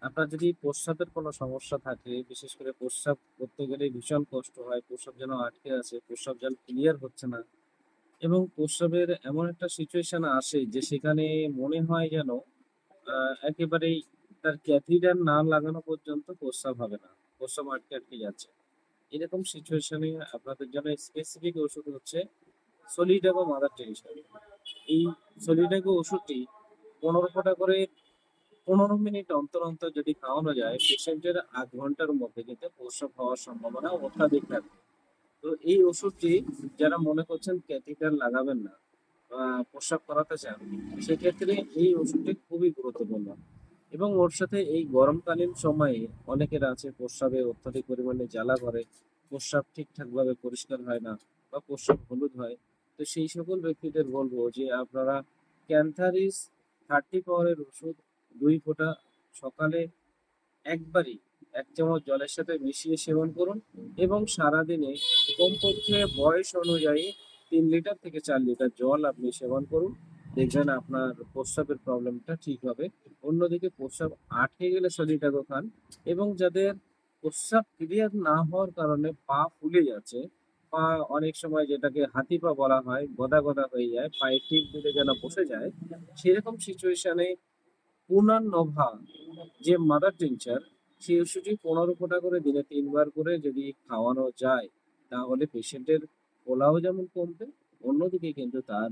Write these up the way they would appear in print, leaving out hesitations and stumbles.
আপনার যদি প্রস্রাবের কোনো সমস্যা থাকে, বিশেষ করে প্রস্রাব করতে গেলে ভীষণ কষ্ট হয়, প্রস্রাব যেন আটকে আছে, প্রস্রাব যেন ক্লিয়ার হচ্ছে না এবং প্রস্রাবের এমন একটা সিচুয়েশন আসে যে সেখানে মনে হয় যেন একেবারেই তার ক্যাথিটার না লাগানো পর্যন্ত প্রস্রাব হবে না। প্রস্রাব আটকে, আটকে যাচ্ছে। এরকম সিচুয়েশনে আপনাদের জন্য স্পেসিফিক ওষুধ হচ্ছে সলিডাগো মাদার টেরিসা। এই সলিডাগো ওষুধটি ১৫ ফোঁটা করে ১৫ মিনিট অন্তর, অন্তর যদি খাওয়ানো যায়, পেশেন্টের ৮ ঘন্টার মধ্যে কিন্তু প্রস্রাব হওয়ার সম্ভাবনা অত্যাধিক থাকে। তো এই ওষুধটি যারা মনে করছেন ক্যাথিটার লাগাবেন না বা প্রস্রাব করাতে চান, সেক্ষেত্রে এই ওষুধটি খুবই গুরুত্বপূর্ণ। এবং ওর সাথে এই গরমকালীন সময়ে অনেকের আছে প্রস্রাবে অত্যাধিক পরিমাণে জ্বালা করে, প্রস্রাব ঠিকঠাকভাবে পরিষ্কার হয় না বা প্রস্রাব হলুদ হয়। তো সেই সকল ব্যক্তিদের বলবো যে আপনারা ক্যান্থারিস 30 পাওয়ারের ওষুধ ২ ফোঁটা সকালে একবারই ১ চামচ জলের সাথে মিশিয়ে সেবন করুন এবং সারাদিনে কমপক্ষে বয়স অনুযায়ী ৩ লিটার থেকে ৪ লিটার জল আপনি সেবন করুন। দেখবেন আপনার প্রস্রাবের প্রবলেমটা ঠিক হবে। অন্যদিকে প্রস্রাব আটকে গেলে সলিটাগো খান এবং যাদের প্রস্রাব ক্লিয়ার না হওয়ার কারণে পা ফুলে যাচ্ছে, পা অনেক সময় যেটাকে হাতি পা বলা হয়, গদা, গদা হয়ে যায়, পায়ে টিপ দিলে যেন বসে যায়, সেরকম সিচুয়েশনে পুনার্নভা যে মাদার টিনচার, সেই ওষুধটি ১৫ ফোঁটা করে দিনে ৩ বার করে যদি খাওয়ানো যায়, তাহলে পেশেন্টের ফোলাও যেমন কমবে, অন্যদিকে কিন্তু তার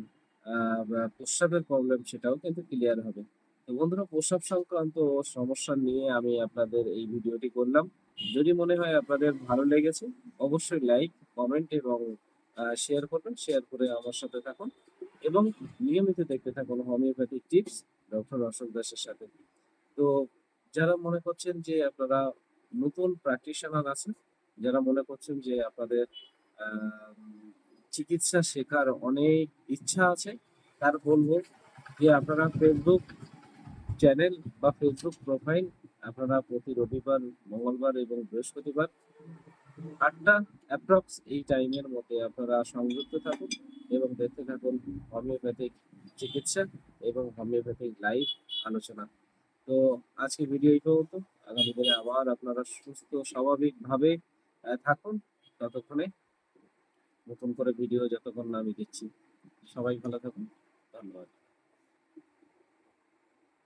প্রস্রাবের প্রবলেম সেটাও কিন্তু ক্লিয়ার হবে। তো বন্ধুরা, প্রস্রাব সংক্রান্ত সমস্যা নিয়ে আমি আপনাদের এই ভিডিওটি করলাম। যদি মনে হয় আপনাদের ভালো লেগেছে, অবশ্যই লাইক, কমেন্ট এবং শেয়ার করবেন। শেয়ার করে আমার সাথে থাকুন এবং নিয়মিত দেখতে থাকুন হোমিওপ্যাথিক টিপস ডক্টর অশোক দাসের সাথে। তো যারা মনে করছেন যে আপনারা নতুন প্র্যাকটিশনার আছেন, যারা মনে করছেন যে আপনাদের আম চিকিৎসা শেখার অনেক ইচ্ছা আছে, তার বলবো যে আপনারা ফেসবুক চ্যানেল বা ফেসবুক প্রোফাইল আপনারা প্রতি রবিবার, মঙ্গলবার এবং বৃহস্পতিবার ৮টা অ্যাপ্রক্স এই টাইমের মধ্যে আপনারা সংযুক্ত থাকুন এবং দেখতে থাকুন হোমিওপ্যাথিক চিকিৎসা এবং হোমিওপ্যাথিক লাইভ আলোচনা। তো আজকে ভিডিও এই পর্যন্ত। আগামী দিনে আবার আপনারা সুস্থ স্বাভাবিকভাবে থাকুন। ততক্ষণে নতুন করে ভিডিও যতক্ষণ না আমি দিচ্ছি। সবাই ভালো থাকুন। ধন্যবাদ।